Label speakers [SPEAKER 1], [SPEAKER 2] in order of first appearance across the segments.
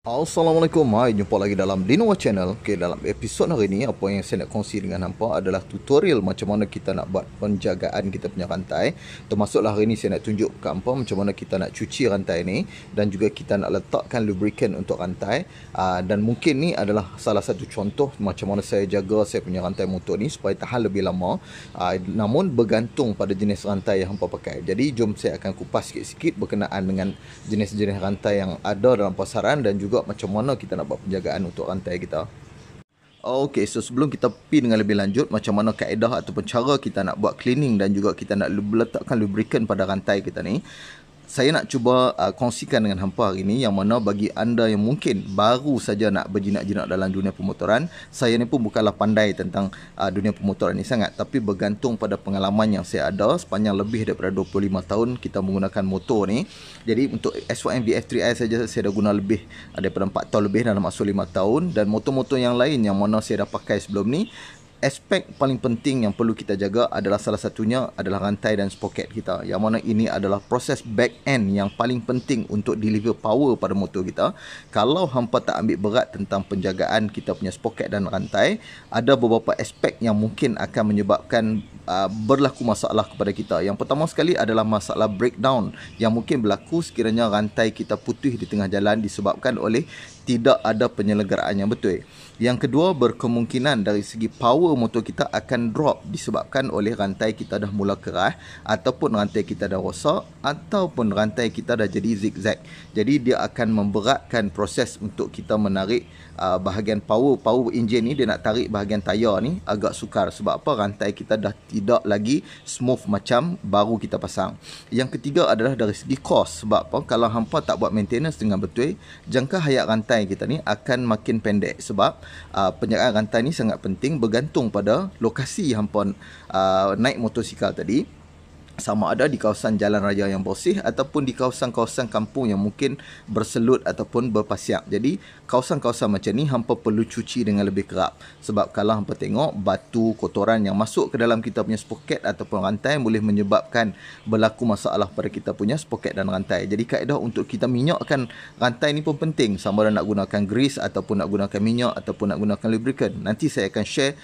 [SPEAKER 1] Assalamualaikum, hai, jumpa lagi dalam Linoa Channel. Dalam episod hari ini, apa yang saya nak kongsi dengan hampa adalah tutorial macam mana kita nak buat penjagaan kita punya rantai. Termasuklah hari ini saya nak tunjuk ke hampa macam mana kita nak cuci rantai ni, dan juga kita nak letakkan lubricant untuk rantai. Dan mungkin ni adalah salah satu contoh macam mana saya jaga saya punya rantai motor ni supaya tahan lebih lama. Namun bergantung pada jenis rantai yang hampa pakai. Jadi jom saya akan kupas sikit-sikit berkenaan dengan jenis-jenis rantai yang ada dalam pasaran, dan juga macam mana kita nak buat penjagaan untuk rantai kita. Okey, so sebelum kita pergi dengan lebih lanjut macam mana kaedah ataupun cara kita nak buat cleaning dan juga kita nak letakkan lubricant pada rantai kita ni, saya nak cuba kongsikan dengan hampa hari ini, yang mana bagi anda yang mungkin baru saja nak berjinak-jinak dalam dunia pemotoran. Saya ni pun bukanlah pandai tentang dunia pemotoran ni sangat, tapi bergantung pada pengalaman yang saya ada sepanjang lebih daripada 25 tahun kita menggunakan motor ni. Jadi untuk SYM VF3i saja saya dah guna lebih daripada 4 tahun lebih, dalam masa 5 tahun, dan motor-motor yang lain yang mana saya dah pakai sebelum ni. Aspek paling penting yang perlu kita jaga adalah salah satunya adalah rantai dan sprocket kita, yang mana ini adalah proses back end yang paling penting untuk deliver power pada motor kita. Kalau hampa tak ambil berat tentang penjagaan kita punya sprocket dan rantai, ada beberapa aspek yang mungkin akan menyebabkan berlaku masalah kepada kita. Yang pertama sekali adalah masalah breakdown yang mungkin berlaku sekiranya rantai kita putih di tengah jalan disebabkan oleh tidak ada penyelenggaraan yang betul. Yang kedua, berkemungkinan dari segi power motor kita akan drop disebabkan oleh rantai kita dah mula keras, ataupun rantai kita dah rosak, ataupun rantai kita dah jadi zigzag. Jadi dia akan memberatkan proses untuk kita menarik bahagian power enjin ni. Dia nak tarik bahagian tayar ni agak sukar. Sebab apa? Rantai kita dah tidak lagi smooth macam baru kita pasang. Yang ketiga adalah dari segi cost. Sebab apa? Kalau hampa tak buat maintenance dengan betul, jangka hayat rantai kita ni akan makin pendek. Sebab penjagaan rantai ni sangat penting, bergantung pada lokasi hampa naik motosikal tadi. Sama ada di kawasan jalan raya yang bersih ataupun di kawasan-kawasan kampung yang mungkin berselut ataupun berpasiak. Jadi kawasan-kawasan macam ni hampa perlu cuci dengan lebih kerap. Sebab kalau hampa tengok batu, kotoran yang masuk ke dalam kita punya sprocket ataupun rantai boleh menyebabkan berlaku masalah pada kita punya sprocket dan rantai. Jadi kaedah untuk kita minyakkan rantai ni pun penting. Sama ada nak gunakan grease ataupun nak gunakan minyak ataupun nak gunakan lubricant. Nanti saya akan share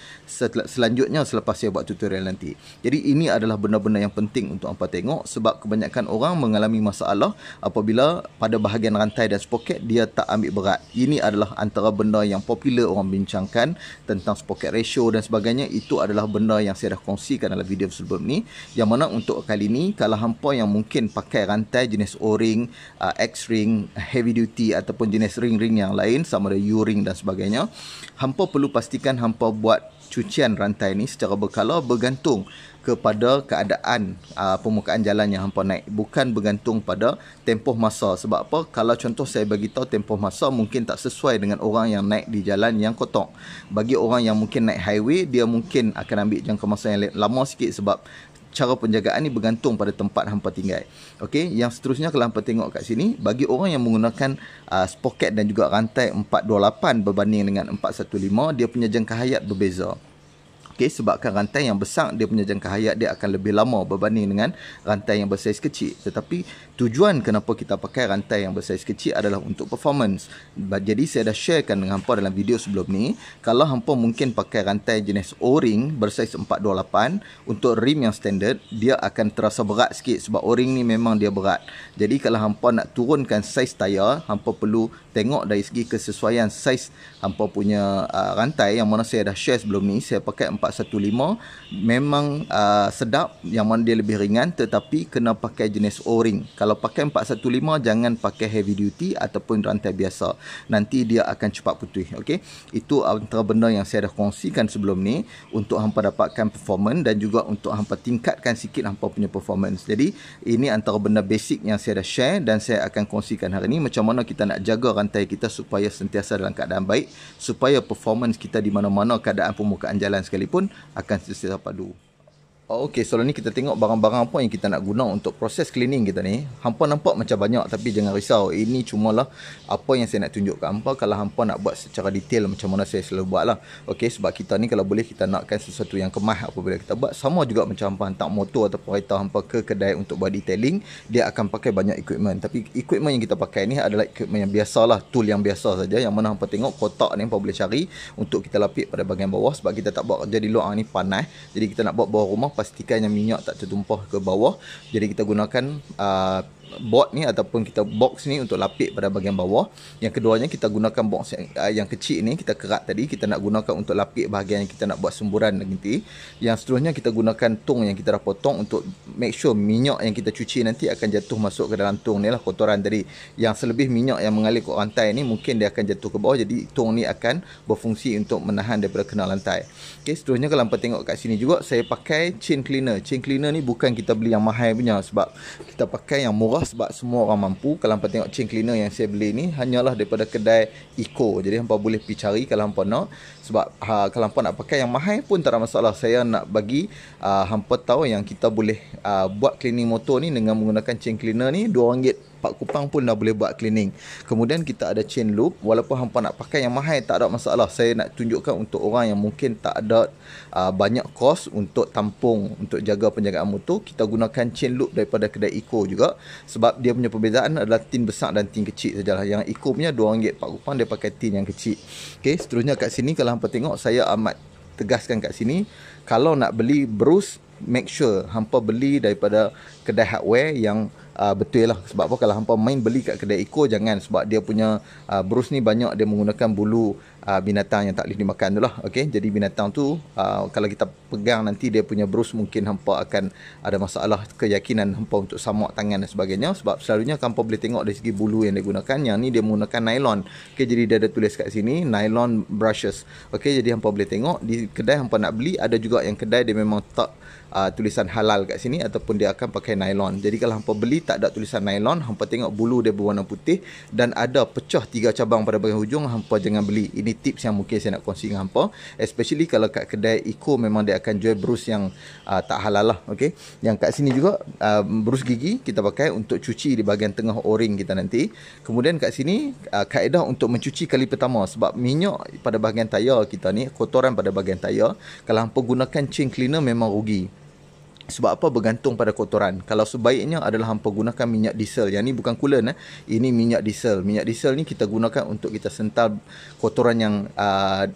[SPEAKER 1] selanjutnya selepas saya buat tutorial nanti. Jadi ini adalah benda-benda yang penting untuk hampa tengok, sebab kebanyakan orang mengalami masalah apabila pada bahagian rantai dan sprocket dia tak ambil berat. Ini adalah antara benda yang popular orang bincangkan tentang sprocket ratio dan sebagainya. Itu adalah benda yang saya dah kongsikan dalam video sebelum ni, yang mana untuk kali ni kalau hampa yang mungkin pakai rantai jenis O-ring, X-ring, heavy duty ataupun jenis ring-ring yang lain sama ada U-ring dan sebagainya, hampa perlu pastikan hampa buat cucian rantai ni secara berkala, bergantung kepada keadaan permukaan jalan yang hampa naik, bukan bergantung pada tempoh masa. Sebab apa? Kalau contoh saya bagi tahu tempoh masa mungkin tak sesuai dengan orang yang naik di jalan yang kotor. Bagi orang yang mungkin naik highway, dia mungkin akan ambil jangka masa yang lama sikit, sebab cara penjagaan ni bergantung pada tempat hampa tinggal. Okey, yang seterusnya kalau hampa tengok kat sini, bagi orang yang menggunakan sprocket dan juga rantai 428 berbanding dengan 415, dia punya jangka hayat berbeza. Okey, sebabkan rantai yang besar dia punya jangka hayat dia akan lebih lama berbanding dengan rantai yang bersaiz kecil. Tetapi tujuan kenapa kita pakai rantai yang bersaiz kecil adalah untuk performance. Jadi saya dah sharekan dengan hampa dalam video sebelum ni, kalau hampa mungkin pakai rantai jenis O-ring bersaiz 428 untuk rim yang standard, dia akan terasa berat sikit sebab O-ring ni memang dia berat. Jadi kalau hampa nak turunkan saiz tayar, hampa perlu tengok dari segi kesesuaian saiz hampa punya rantai, yang mana saya dah share sebelum ni. Saya pakai 415 memang sedap, yang mana dia lebih ringan, tetapi kena pakai jenis O-ring. Kalau pakai 415 jangan pakai heavy duty ataupun rantai biasa, nanti dia akan cepat putih. Okey, itu antara benda yang saya dah kongsikan sebelum ni untuk hampa dapatkan performance dan juga untuk hampa tingkatkan sikit hampa punya performance. Jadi ini antara benda basic yang saya dah share dan saya akan kongsikan hari ni, macam mana kita nak jaga rantai kita supaya sentiasa dalam keadaan baik, supaya performance kita di mana-mana keadaan permukaan jalan sekalipun akan sentiasa padu. Oh, okey, so ni kita tengok barang-barang apa yang kita nak guna untuk proses cleaning kita ni. Hampa nampak macam banyak tapi jangan risau. Ini cumalah apa yang saya nak tunjuk kat hampa kalau hampa nak buat secara detail macam mana saya selalu buat lah. Okey, sebab kita ni kalau boleh kita nakkan sesuatu yang kemas apabila kita buat. Sama juga macam hampa hantar motor atau kereta hampa ke kedai untuk buat detailing, dia akan pakai banyak equipment. Tapi equipment yang kita pakai ni adalah equipment yang biasalah, tool yang biasa saja. Yang mana hampa tengok kotak ni hampa boleh cari untuk kita lapik pada bahagian bawah sebab kita tak buat kerja di luar ni panas. Jadi kita nak buat bawah rumah, pastikan yang minyak tak tertumpah ke bawah. Jadi kita gunakan board ni ataupun kita box ni untuk lapik pada bahagian bawah. Yang keduanya kita gunakan box yang kecil ni, kita kerat tadi, kita nak gunakan untuk lapik bahagian yang kita nak buat semburan nanti. Yang seterusnya kita gunakan tong yang kita dah potong untuk make sure minyak yang kita cuci nanti akan jatuh masuk ke dalam tong ni lah, kotoran tadi. Yang selebih minyak yang mengalir ke rantai ni mungkin dia akan jatuh ke bawah, jadi tong ni akan berfungsi untuk menahan daripada kena lantai. Okay, seterusnya kalau hampa tengok kat sini juga saya pakai chain cleaner. Chain cleaner ni bukan kita beli yang mahal punya, sebab kita pakai yang murah sebab semua orang mampu. Kalau hampa tengok chain cleaner yang saya beli ni hanyalah daripada kedai Eco. Jadi hampa boleh pergi cari kalau hampa nak. Sebab kalau hampa nak pakai yang mahal pun tak ada masalah. Saya nak bagi hampa tahu yang kita boleh buat cleaning motor ni dengan menggunakan chain cleaner ni. RM2 4 kupang pun dah boleh buat cleaning. Kemudian kita ada chain loop. Walaupun hampa nak pakai yang mahal tak ada masalah. Saya nak tunjukkan untuk orang yang mungkin tak ada banyak kos untuk tampung, untuk jaga penjagaan motor, kita gunakan chain loop daripada kedai Eco juga. Sebab dia punya perbezaan adalah tin besar dan tin kecil sajalah. Yang Eco punya RM2 4 kupang, dia pakai tin yang kecil. Okay, seterusnya kat sini kalau hampa tengok, saya amat tegaskan kat sini, kalau nak beli brus, make sure hampa beli daripada kedai hardware yang betul lah. Sebab apa, kalau hampa main beli kat kedai Eco, jangan, sebab dia punya brus ni banyak dia menggunakan bulu binatang yang tak boleh dimakan tu lah. Okay? Jadi binatang tu kalau kita pegang nanti dia punya brus, mungkin hampa akan ada masalah keyakinan hampa untuk samak tangan dan sebagainya. Sebab selalunya hampa boleh tengok dari segi bulu yang dia gunakan. Yang ni dia menggunakan nylon. Okay, jadi dia ada tulis kat sini nylon brushes. Okay, jadi hampa boleh tengok di kedai hampa nak beli, ada juga yang kedai dia memang tak tulisan halal kat sini ataupun dia akan pakai nylon. Jadi kalau hampa beli tak ada tulisan nylon, hampa tengok bulu dia berwarna putih dan ada pecah 3 cabang pada bahagian hujung, hampa jangan beli. Ini tips yang mungkin saya nak kongsi dengan hampa, especially kalau kat kedai Eco memang dia akan jual brus yang tak halal lah. Okay? Yang kat sini juga brus gigi kita pakai untuk cuci di bahagian tengah o-ring kita nanti. Kemudian kat sini kaedah untuk mencuci kali pertama, sebab minyak pada bahagian tayar kita ni, kotoran pada bahagian tayar, kalau hampa gunakan chain cleaner memang rugi. Sebab apa? Bergantung pada kotoran. Kalau sebaiknya adalah hampa gunakan minyak diesel. Yang ni bukan coolant. Ini minyak diesel. Minyak diesel ni kita gunakan untuk kita sental kotoran yang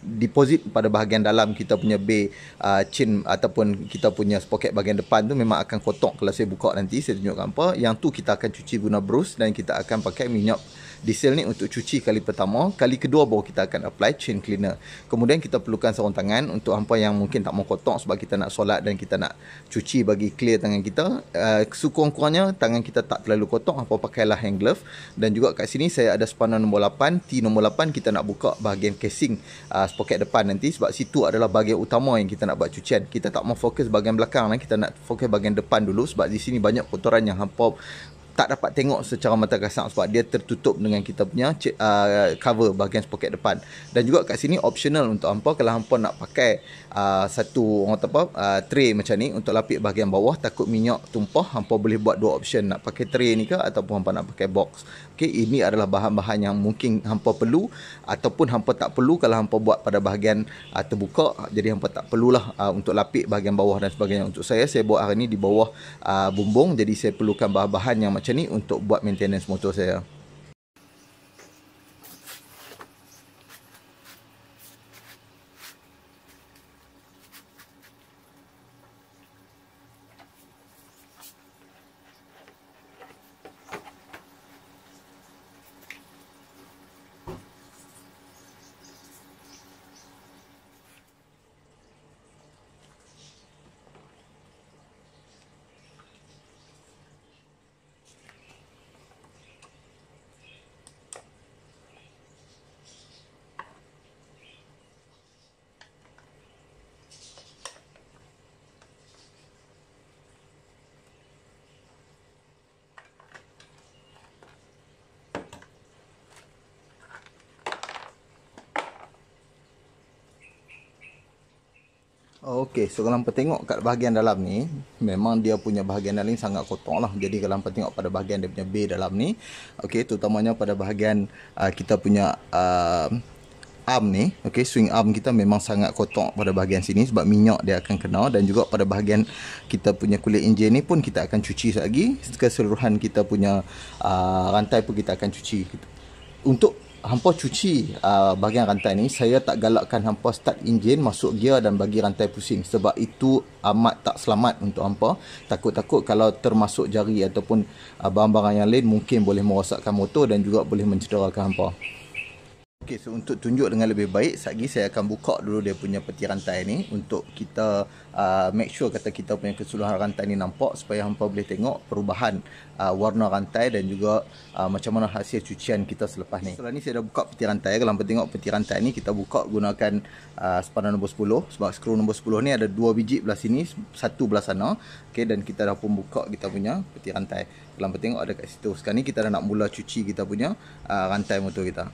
[SPEAKER 1] deposit pada bahagian dalam kita punya bay chain ataupun kita punya sprocket bahagian depan tu memang akan kotor. Kalau saya buka nanti, saya tunjukkan apa. Yang tu kita akan cuci guna brus dan kita akan pakai minyak diesel ni untuk cuci kali pertama. Kali kedua baru kita akan apply chain cleaner. Kemudian kita perlukan sarung tangan untuk hampa yang mungkin tak mau kotor sebab kita nak solat dan kita nak cuci bagi clear tangan kita. Sekurang-kurangnya tangan kita tak terlalu kotor, hampa pakailah hand glove. Dan juga kat sini saya ada spanner nombor 8, T nombor 8, kita nak buka bahagian casing sprocket depan nanti, sebab situ adalah bahagian utama yang kita nak buat cucian. Kita tak mau fokus bahagian belakang, kita nak fokus bahagian depan dulu, sebab di sini banyak kotoran yang hampa tak dapat tengok secara mata kasar sebab dia tertutup dengan kita punya cover bahagian sprocket depan. Dan juga kat sini optional untuk hampa, kalau hampa nak pakai satu orang apa tray macam ni untuk lapik bahagian bawah, takut minyak tumpah, hampa boleh buat dua option, nak pakai tray ni ke ataupun hampa nak pakai box. Okey, ini adalah bahan-bahan yang mungkin hampa perlu ataupun hampa tak perlu kalau hampa buat pada bahagian terbuka. Jadi hampa tak perlulah untuk lapik bahagian bawah dan sebagainya. Untuk saya buat hari ni di bawah bumbung, jadi saya perlukan bahan-bahan yang macam ni untuk buat maintenance motor saya. Okey, so kalau hampa tengok kat bahagian dalam ni, memang dia punya bahagian dalam ni sangat kotor lah. Jadi kalau hampa tengok pada bahagian dia punya bay dalam ni, okey, terutamanya pada bahagian kita punya arm ni, okey, swing arm kita memang sangat kotor pada bahagian sini sebab minyak dia akan kena, dan juga pada bahagian kita punya kulit enjin ni pun kita akan cuci lagi. Keseluruhan kita punya rantai pun kita akan cuci. Untuk hampa cuci bahagian rantai ni, saya tak galakkan hampa start enjin, masuk gear dan bagi rantai pusing, sebab itu amat tak selamat untuk hampa. Takut-takut kalau termasuk jari ataupun barang-barang yang lain, mungkin boleh merosakkan motor dan juga boleh mencederakan hampa. Okey, so untuk tunjuk dengan lebih baik, sekejap lagi saya akan buka dulu dia punya peti rantai ni untuk kita make sure kata kita punya keseluruhan rantai ni nampak, supaya hampa boleh tengok perubahan warna rantai dan juga macam mana hasil cucian kita selepas ni. Setelah ni saya dah buka peti rantai. Kalau hampa tengok peti rantai ni, kita buka gunakan sepadan nombor 10, sebab skru nombor 10 ni ada 2 biji belah sini, 1 belah sana. Okey, dan kita dah pun buka kita punya peti rantai. Kalau hampa tengok ada kat situ. Sekarang ni kita dah nak mula cuci kita punya rantai motor kita.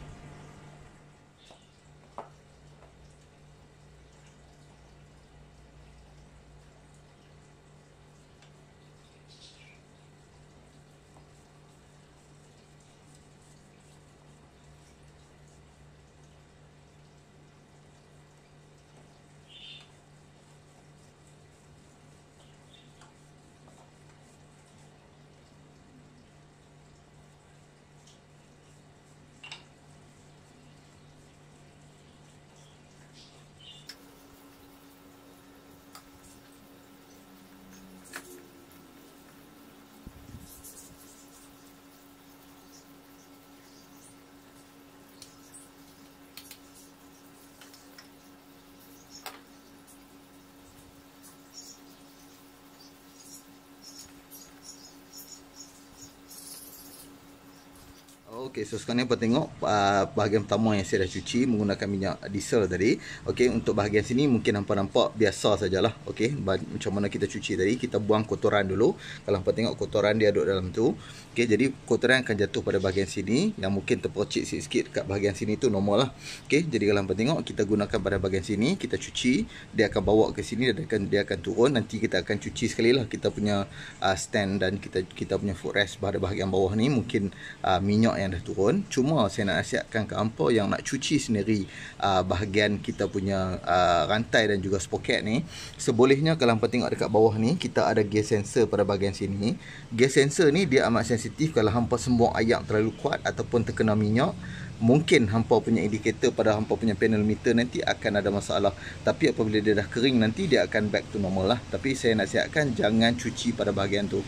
[SPEAKER 1] Okey, so sekarang ni apa tengok bahagian pertama yang saya dah cuci menggunakan minyak diesel tadi. Okey, untuk bahagian sini mungkin hampa nampak biasa sajalah. Okey, macam mana kita cuci tadi, kita buang kotoran dulu. Kalau hampa tengok kotoran dia duduk dalam tu. Okey, jadi kotoran akan jatuh pada bahagian sini, yang mungkin terpercik sikit kat bahagian sini tu normal lah. Okey, jadi kalau hampa tengok, kita gunakan pada bahagian sini, kita cuci, dia akan bawa ke sini dan dia akan turun. Nanti kita akan cuci sekali lah kita punya stand dan kita punya footrest pada bahagian bawah ni, mungkin minyak yang dah turun. Cuma saya nak nasihatkan ke hampa yang nak cuci sendiri bahagian kita punya rantai dan juga sprocket ni, sebolehnya kalau hampa tengok dekat bawah ni, kita ada gas sensor pada bahagian sini. Gas sensor ni dia amat sensitif. Kalau hampa sembuang ayak terlalu kuat ataupun terkena minyak, mungkin hampa punya indikator pada hampa punya panel meter nanti akan ada masalah. Tapi apabila dia dah kering, nanti dia akan back to normal lah. Tapi saya nasihatkan jangan cuci pada bahagian tu.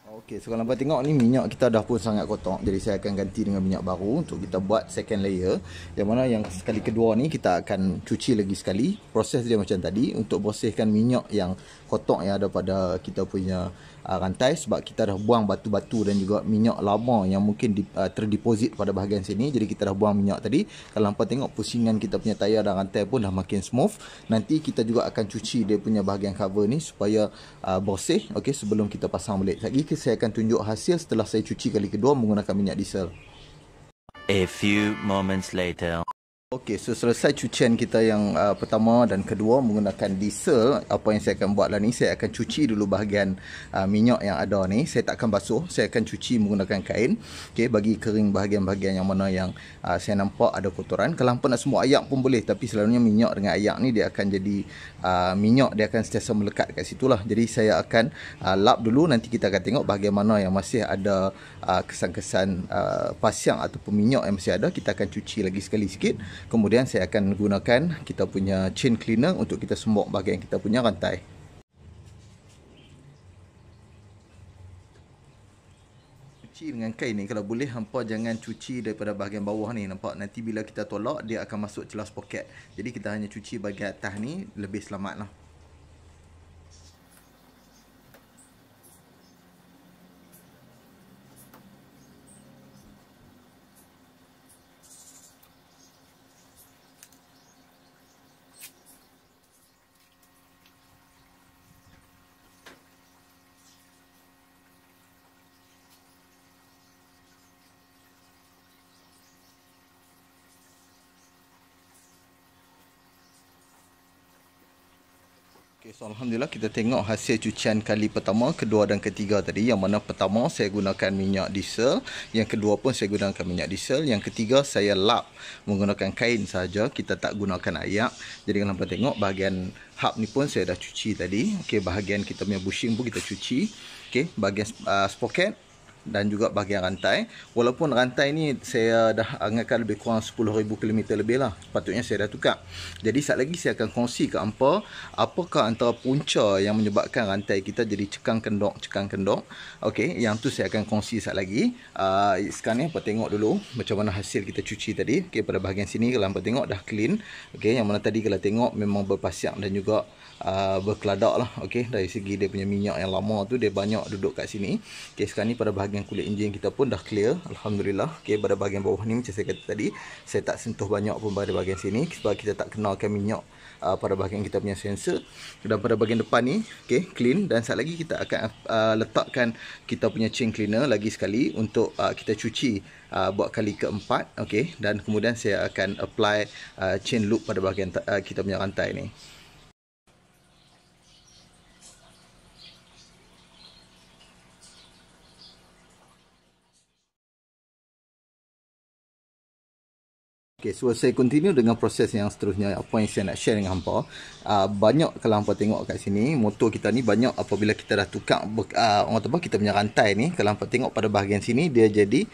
[SPEAKER 1] Okey, so kalau hampa tengok ni, minyak kita dah pun sangat kotor. Jadi saya akan ganti dengan minyak baru untuk kita buat second layer. Yang mana yang sekali kedua ni kita akan cuci lagi sekali. Proses dia macam tadi untuk bersihkan minyak yang kotor yang ada pada kita punya rantai, sebab kita dah buang batu-batu dan juga minyak lama yang mungkin terdeposit pada bahagian sini. Jadi kita dah buang minyak tadi. Kalau hampa tengok pusingan kita punya tayar dan rantai pun dah makin smooth. Nanti kita juga akan cuci dia punya bahagian cover ni supaya bersih. Okey, sebelum kita pasang balik. Lagi saya akan tunjuk hasil setelah saya cuci kali kedua menggunakan minyak diesel.
[SPEAKER 2] A few moments later.
[SPEAKER 1] Okey, so selesai cucian kita yang pertama dan kedua menggunakan diesel. Apa yang saya akan buat lah ni, saya akan cuci dulu bahagian minyak yang ada ni. Saya tak akan basuh, saya akan cuci menggunakan kain. Okey, bagi kering bahagian-bahagian yang mana yang saya nampak ada kotoran. Kalau hampa nak semua ayak pun boleh, tapi selalunya minyak dengan ayak ni dia akan jadi minyak, dia akan sentiasa melekat kat situ lah. Jadi saya akan lap dulu, nanti kita akan tengok bahagian mana yang masih ada kesan-kesan pasiang ataupun minyak yang masih ada. Kita akan cuci lagi sekali sikit. Kemudian saya akan gunakan kita punya chain cleaner untuk kita sembok bahagian kita punya rantai. Cuci dengan kain ni, kalau boleh hampa jangan cuci daripada bahagian bawah ni. Nampak? Nanti bila kita tolak, dia akan masuk celah sprocket. Jadi kita hanya cuci bahagian atas ni, lebih selamat lah. Okay, so Alhamdulillah kita tengok hasil cucian kali pertama, kedua dan ketiga tadi. Yang mana pertama saya gunakan minyak diesel, yang kedua pun saya gunakan minyak diesel, yang ketiga saya lap menggunakan kain saja, kita tak gunakan ayak. Jadi kalau hampa tengok bahagian hub ni pun saya dah cuci tadi. Okey, bahagian kita punya bushing pun kita cuci. Okey, bahagian sprocket dan juga bahagian rantai. Walaupun rantai ni saya dah anggarkan lebih kurang 10,000 km lebih lah, sepatutnya saya dah tukar. Jadi sekali lagi saya akan kongsi ke hampa apakah antara punca yang menyebabkan rantai kita jadi cekang kendok. Okey, yang tu saya akan kongsi sekali lagi. Sekarang ni hampa tengok dulu macam mana hasil kita cuci tadi. Okey, pada bahagian sini kalau hampa tengok dah clean. Okey, yang mana tadi kalau tengok memang berpasiak dan juga berkeladak lah. Okey, dari segi dia punya minyak yang lama tu dia banyak duduk kat sini. Okey, sekarang ni pada bahagian kulit enjin kita pun dah clear, Alhamdulillah. Okey, pada bahagian bawah ni macam saya kata tadi, saya tak sentuh banyak pun pada bahagian sini sebab kita tak kenalkan minyak pada bahagian kita punya sensor. Dan pada bahagian depan ni, okey, clean. Dan sekali lagi kita akan letakkan kita punya chain cleaner lagi sekali untuk kita cuci buat kali keempat. Okey, dan kemudian saya akan apply chain loop pada bahagian kita punya rantai ni. Okay, so saya continue dengan proses yang seterusnya. Apa yang saya nak share dengan hampa, banyak kalau hampa tengok kat sini, motor kita ni banyak apabila kita dah tukar orang kata apa, kita punya rantai ni, kalau hampa tengok pada bahagian sini dia jadi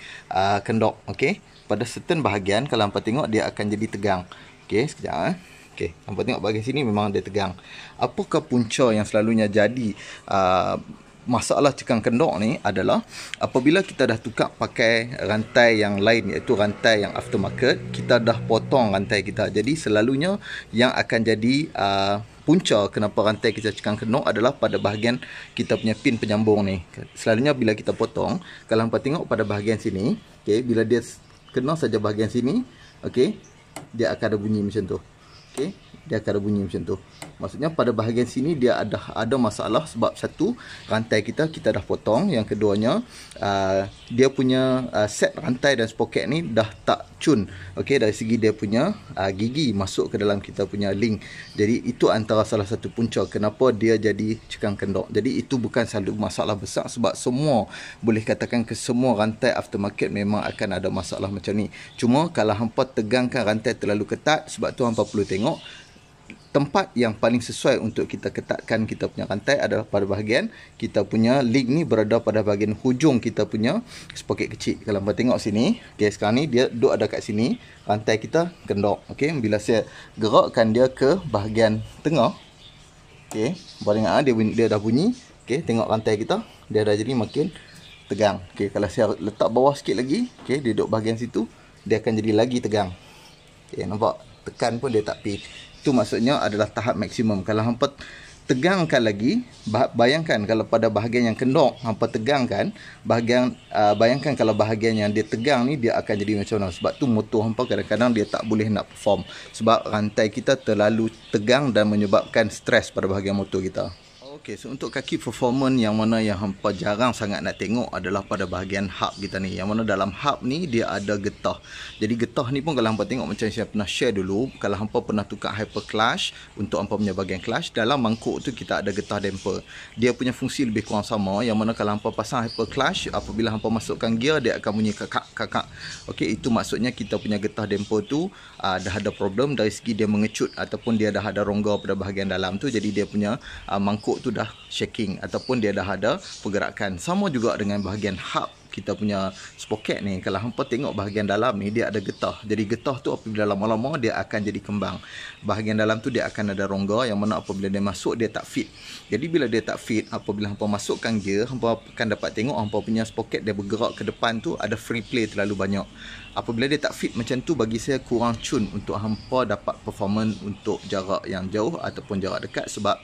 [SPEAKER 1] kendok. Okay, pada certain bahagian kalau hampa tengok dia akan jadi tegang. Okay, sekejap. Okay, hampa tengok bahagian sini memang dia tegang. Apakah punca yang selalunya jadi masalah cekang kendok ni adalah apabila kita dah tukar pakai rantai yang lain, iaitu rantai yang aftermarket, kita dah potong rantai kita. Jadi selalunya yang akan jadi punca kenapa rantai kita cekang kendok adalah pada bahagian kita punya pin penyambung ni. Selalunya bila kita potong, kalau hampa tengok pada bahagian sini, okay, bila dia kena saja bahagian sini, okay, dia akan ada bunyi macam tu. Okay, dia akan ada bunyi macam tu. Maksudnya pada bahagian sini dia ada masalah sebab satu, rantai kita dah potong. Yang keduanya, dia punya set rantai dan sprocket ni dah tak cun. Okey, dari segi dia punya gigi masuk ke dalam kita punya link. Jadi itu antara salah satu punca kenapa dia jadi cekang kendok. Jadi itu bukan selalu masalah besar sebab semua, boleh katakan ke semua rantai aftermarket memang akan ada masalah macam ni. Cuma kalau hampa tegangkan rantai terlalu ketat, sebab tu hampa perlu tengok tempat yang paling sesuai untuk kita ketatkan kita punya rantai adalah pada bahagian kita punya link ni berada pada bahagian hujung kita punya sprocket kecil. Kalau hampa tengok sini, okay, sekarang ni dia duduk ada kat sini, rantai kita kendok. Okay, bila saya gerakkan dia ke bahagian tengah, okay, boleh dengar dia dah bunyi. Okay, tengok rantai kita, dia dah jadi makin tegang. Okay, kalau saya letak bawah sikit lagi, okay, dia duduk bahagian situ, dia akan jadi lagi tegang. Okay, nampak? Tekan pun dia tak pi. Itu maksudnya adalah tahap maksimum. Kalau hampa tegangkan lagi, bayangkan kalau pada bahagian yang kendok hampa tegangkan, bayangkan kalau bahagian yang dia tegang ni dia akan jadi macam mana. Sebab tu motor hampa kadang-kadang dia tak boleh nak perform sebab rantai kita terlalu tegang dan menyebabkan stres pada bahagian motor kita. Okey, so untuk kaki performance yang mana yang hampa jarang sangat nak tengok adalah pada bahagian hub kita ni. Yang mana dalam hub ni dia ada getah. Jadi getah ni pun kalau hampa tengok macam saya pernah share dulu, kalau hampa pernah tukar hyper clutch untuk hampa punya bahagian clutch, dalam mangkuk tu kita ada getah damper. Dia punya fungsi lebih kurang sama, yang mana kalau hampa pasang hyper clutch, apabila hampa masukkan gear dia akan bunyi kakak. Okey, itu maksudnya kita punya getah damper tu dah ada problem dari segi dia mengecut ataupun dia dah ada rongga pada bahagian dalam tu. Jadi dia punya mangkuk tu dah shaking ataupun dia dah ada pergerakan. Sama juga dengan bahagian hub kita punya sprocket ni. Kalau hampa tengok bahagian dalam ni dia ada getah. Jadi getah tu apabila lama-lama dia akan jadi kembang. Bahagian dalam tu dia akan ada rongga yang mana apabila dia masuk dia tak fit. Jadi bila dia tak fit, apabila hampa masukkan gear, hampa akan dapat tengok hampa punya sprocket dia bergerak ke depan tu ada free play terlalu banyak. Apabila dia tak fit macam tu, bagi saya kurang cun untuk hampa dapat performance untuk jarak yang jauh ataupun jarak dekat sebab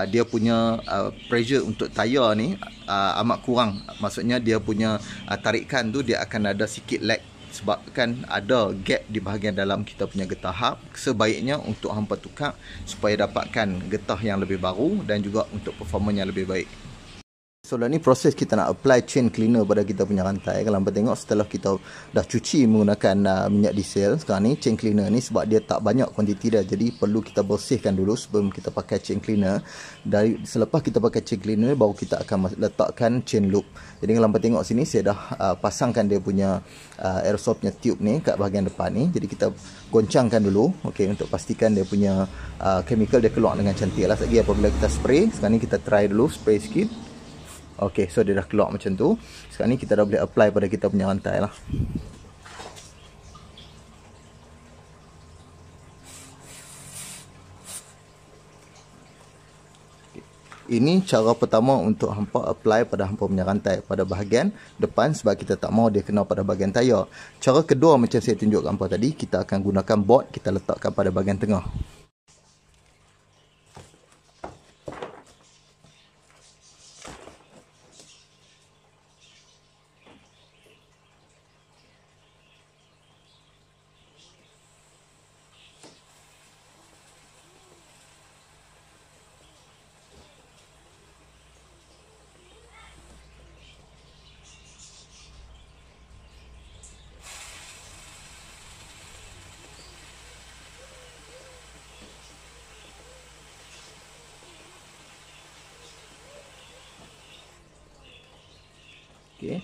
[SPEAKER 1] dia punya pressure untuk tayar ni amat kurang. Maksudnya dia punya tarikan tu dia akan ada sikit lag sebabkan ada gap di bahagian dalam kita punya getah hub. Sebaiknya untuk hampa tukar supaya dapatkan getah yang lebih baru dan juga untuk performance yang lebih baik. So dah ni proses kita nak apply chain cleaner pada kita punya rantai. Kalau hampa tengok setelah kita dah cuci menggunakan minyak diesel, sekarang ni chain cleaner ni sebab dia tak banyak kuantiti dia, jadi perlu kita bersihkan dulu sebelum kita pakai chain cleaner. Dari selepas kita pakai chain cleaner baru kita akan letakkan chain loop. Jadi kalau hampa tengok sini saya dah pasangkan dia punya aerosol punya tube ni kat bahagian depan ni. Jadi kita goncangkan dulu, okey, untuk pastikan dia punya chemical dia keluar dengan cantik lah. Lagi apabila kita spray, sekarang ni kita try dulu spray sikit. Okey, so dia dah keluar macam tu. Sekarang ni kita dah boleh apply pada kita punya rantai lah. Ini cara pertama untuk hampa apply pada hampa punya rantai pada bahagian depan sebab kita tak mahu dia kena pada bahagian tayar. Cara kedua macam saya tunjuk hampa tadi, kita akan gunakan board, kita letakkan pada bahagian tengah. Okay.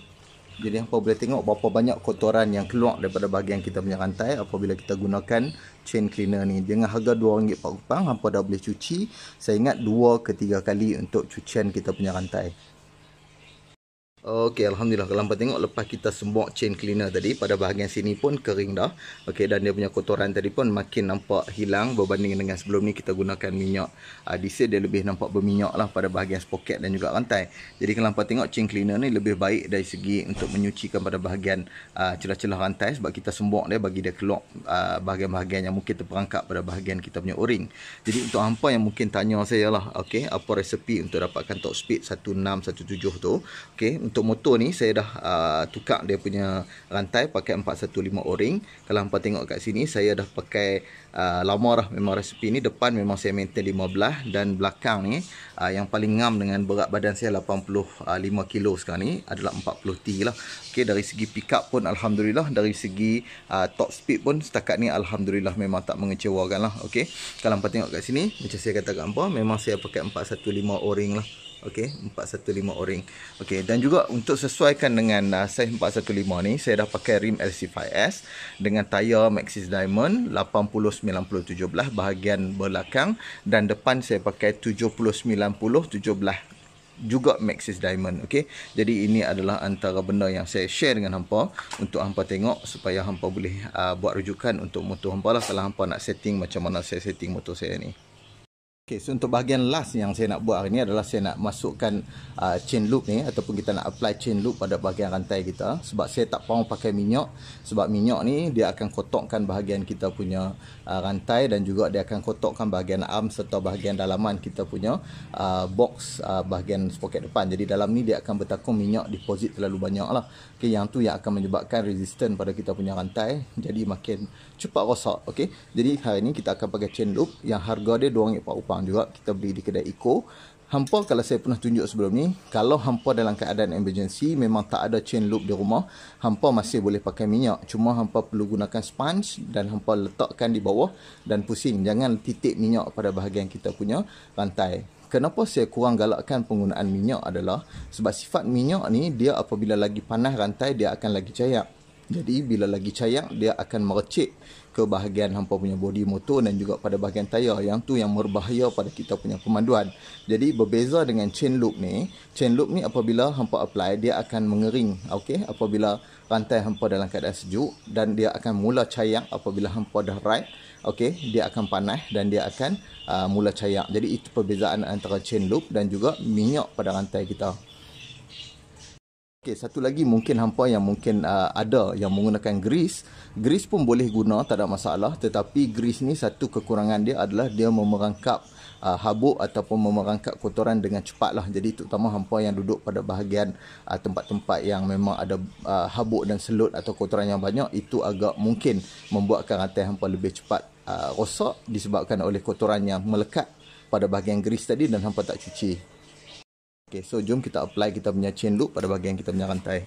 [SPEAKER 1] Jadi hampa boleh tengok berapa banyak kotoran yang keluar daripada bahagian kita punya rantai apabila kita gunakan chain cleaner ni. Dengan harga RM2.40 hampa dah boleh cuci. Saya ingat 2 ke 3 kali untuk cucian kita punya rantai. Okey, alhamdulillah kalau hampa tengok lepas kita sembuh chain cleaner tadi pada bahagian sini pun kering dah. Okey, dan dia punya kotoran tadi pun makin nampak hilang berbanding dengan sebelum ni kita gunakan minyak diesel, dia lebih nampak berminyak lah pada bahagian sprocket dan juga rantai. Jadi kalau hampa tengok chain cleaner ni lebih baik dari segi untuk menyucikan pada bahagian celah-celah rantai sebab kita sembuh dia bagi dia keluar bahagian-bahagian yang mungkin terperangkap pada bahagian kita punya o-ring. Jadi untuk hampa yang mungkin tanya saya lah, okey, apa resepi untuk dapatkan top speed 1617 tu. Okey, untuk motor ni saya dah tukar dia punya rantai pakai 415 o-ring. Kalau hampa tengok kat sini saya dah pakai lama dah memang resepi ni. Depan memang saya maintain 15 dan belakang ni yang paling ngam dengan berat badan saya 85 kilo sekarang ni adalah 40 T lah. Okey, dari segi pick up pun alhamdulillah, dari segi top speed pun setakat ni alhamdulillah memang tak mengecewakan lah. Okey, kalau hampa tengok kat sini macam saya kata kat hampa, memang saya pakai 415 o-ring lah. Okey, 415 o-ring. Okey, dan juga untuk sesuaikan dengan size 415 ni, saya dah pakai rim LC5S dengan tayar Maxxis Diamond 80-90-17 bahagian belakang, dan depan saya pakai 70-90-17 juga Maxxis Diamond. Okey, jadi ini adalah antara benda yang saya share dengan hampa untuk hampa tengok supaya hampa boleh buat rujukan untuk motor hampa lah kalau hampa nak setting macam mana saya setting motor saya ni. Okay, so untuk bahagian last yang saya nak buat hari ni adalah saya nak masukkan chain loop ni, ataupun kita nak apply chain loop pada bahagian rantai kita. Sebab saya tak mahu pakai minyak, sebab minyak ni dia akan kotorkan bahagian kita punya rantai, dan juga dia akan kotorkan bahagian arm serta bahagian dalaman kita punya box bahagian sprocket depan. Jadi dalam ni dia akan bertakung minyak deposit terlalu banyak lah. Okay, yang tu yang akan menyebabkan resistant pada kita punya rantai, jadi makin cepat rosak. Okay, jadi hari ni kita akan pakai chain loop yang harga dia RM2.40 juga, kita beli di kedai Eco. Hampa kalau saya pernah tunjuk sebelum ni, kalau hampa dalam keadaan emergency memang tak ada chain loop di rumah, hampa masih boleh pakai minyak. Cuma hampa perlu gunakan sponge dan hampa letakkan di bawah dan pusing. Jangan titik minyak pada bahagian kita punya rantai. Kenapa saya kurang galakkan penggunaan minyak adalah sebab sifat minyak ni, dia apabila lagi panas rantai dia akan lagi cayak. Jadi bila lagi cayak dia akan merecik ke bahagian hampa punya bodi motor dan juga pada bahagian tayar, yang tu yang berbahaya pada kita punya pemanduan. Jadi berbeza dengan chain loop ni apabila hampa apply dia akan mengering. Okey, apabila rantai hampa dalam keadaan sejuk, dan dia akan mula cayak apabila hampa dah ride. Okey, dia akan panas dan dia akan mula cayak. Jadi itu perbezaan antara chain loop dan juga minyak pada rantai kita. Okey, satu lagi mungkin hampa yang mungkin ada yang menggunakan grease. Grease pun boleh guna, tak ada masalah. Tetapi grease ni satu kekurangan dia adalah dia memerangkap habuk ataupun memerangkap kotoran dengan cepat lah. Jadi terutama hampa yang duduk pada bahagian tempat-tempat yang memang ada habuk dan selut atau kotoran yang banyak, itu agak mungkin membuatkan rantai hampa lebih cepat rosak disebabkan oleh kotoran yang melekat pada bahagian grease tadi dan hampa tak cuci. Okay, so jom kita apply kita punya chain loop pada bahagian kita punya rantai.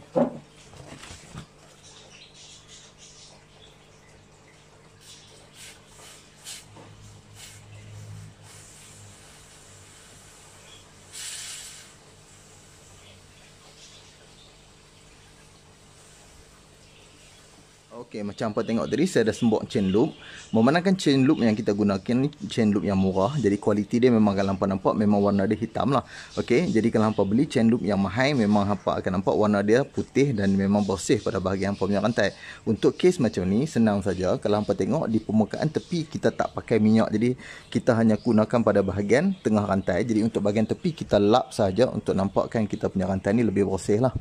[SPEAKER 1] Okey, macam apa tengok tadi saya dah sembok chain loop. Memandangkan chain loop yang kita gunakan ni chain loop yang murah. Jadi kualiti dia memang kalau hampa nampak memang warna dia hitam lah. Okey, jadi kalau hampa beli chain loop yang mahal memang hampa akan nampak warna dia putih dan memang bersih pada bahagian hampa punya rantai. Untuk case macam ni senang saja. Kalau hampa tengok di permukaan tepi kita tak pakai minyak. Jadi kita hanya gunakan pada bahagian tengah rantai. Jadi untuk bahagian tepi kita lap saja untuk nampakkan kita punya rantai ni lebih bersih lah.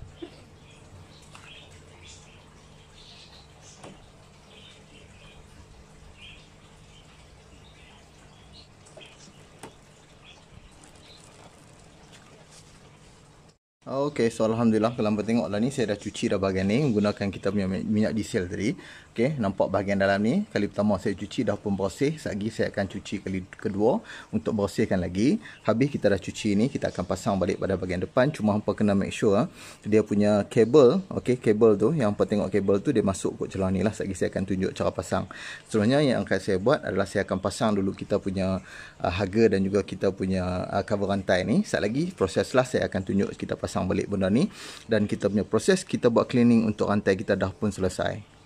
[SPEAKER 1] Okey, so alhamdulillah kalau hampa tengok lah ni saya dah cuci dah bahagian ni menggunakan kita punya minyak diesel tadi. Okey, nampak bahagian dalam ni. Kali pertama saya cuci dah pun bersih. Sekejap saya akan cuci kali kedua untuk bersihkan lagi. Habis kita dah cuci ni, kita akan pasang balik pada bahagian depan. Cuma hampa kena make sure dia punya kabel, okey, kabel tu yang hampa tengok kabel tu dia masuk kot celah ni lah. Sekejap saya akan tunjuk cara pasang. Sebenarnya yang akan saya buat adalah saya akan pasang dulu kita punya haga dan juga kita punya cover rantai ni. Sekejap lagi proses lah saya akan tunjuk kita pasang balik benda ni dan kita punya proses kita buat cleaning untuk rantai kita dah pun selesai.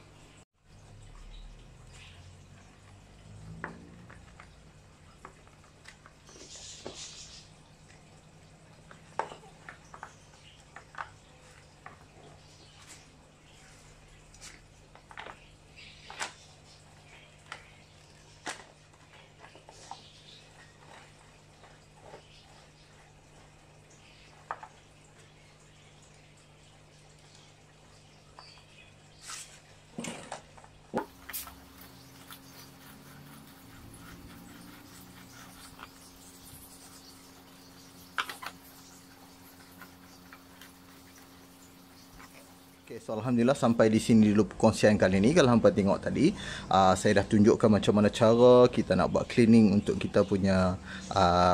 [SPEAKER 1] Okay, so alhamdulillah sampai di sini dulu perkongsian kali ni. Kalau hampa tengok tadi, saya dah tunjukkan macam mana cara kita nak buat cleaning untuk kita punya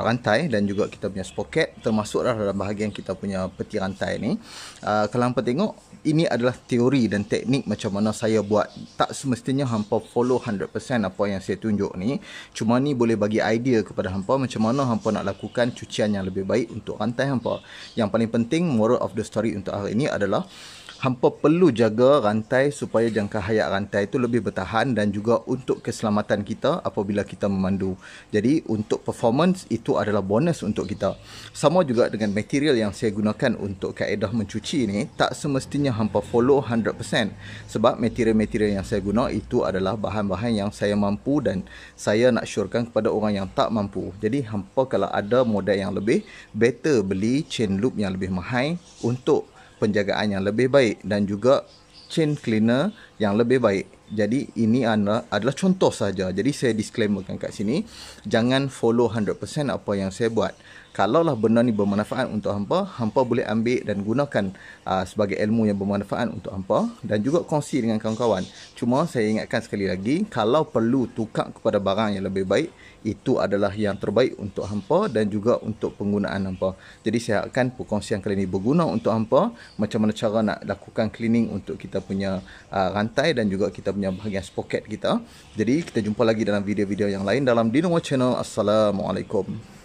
[SPEAKER 1] rantai dan juga kita punya sprocket, termasuklah dalam bahagian kita punya peti rantai ni. Kalau hampa tengok, ini adalah teori dan teknik macam mana saya buat. Tak semestinya hampa follow 100% apa yang saya tunjuk ni. Cuma ni boleh bagi idea kepada hampa macam mana hampa nak lakukan cucian yang lebih baik untuk rantai hampa. Yang paling penting, moral of the story untuk hari ini adalah hampa perlu jaga rantai supaya jangka hayat rantai itu lebih bertahan dan juga untuk keselamatan kita apabila kita memandu. Jadi untuk performance itu adalah bonus untuk kita. Sama juga dengan material yang saya gunakan untuk kaedah mencuci ini, tak semestinya hampa follow 100%. Sebab material-material yang saya guna itu adalah bahan-bahan yang saya mampu dan saya nak syorkan kepada orang yang tak mampu. Jadi hampa kalau ada modal yang lebih, better beli chain loop yang lebih mahal untuk penjagaan yang lebih baik dan juga chain cleaner yang lebih baik. Jadi ini adalah contoh saja. Jadi saya disclaimerkan kat sini, jangan follow 100% apa yang saya buat. Kalaulah benda ni bermanfaat untuk hampa, hampa boleh ambil dan gunakan sebagai ilmu yang bermanfaat untuk hampa dan juga kongsi dengan kawan-kawan. Cuma saya ingatkan sekali lagi, kalau perlu tukar kepada barang yang lebih baik, itu adalah yang terbaik untuk hampa dan juga untuk penggunaan hampa. Jadi saya harapkan perkongsian kali ini berguna untuk hampa, macam mana cara nak lakukan cleaning untuk kita punya rantai dan juga kita punya bahagian sprocket kita. Jadi kita jumpa lagi dalam video-video yang lain dalam Dino Channel. Assalamualaikum.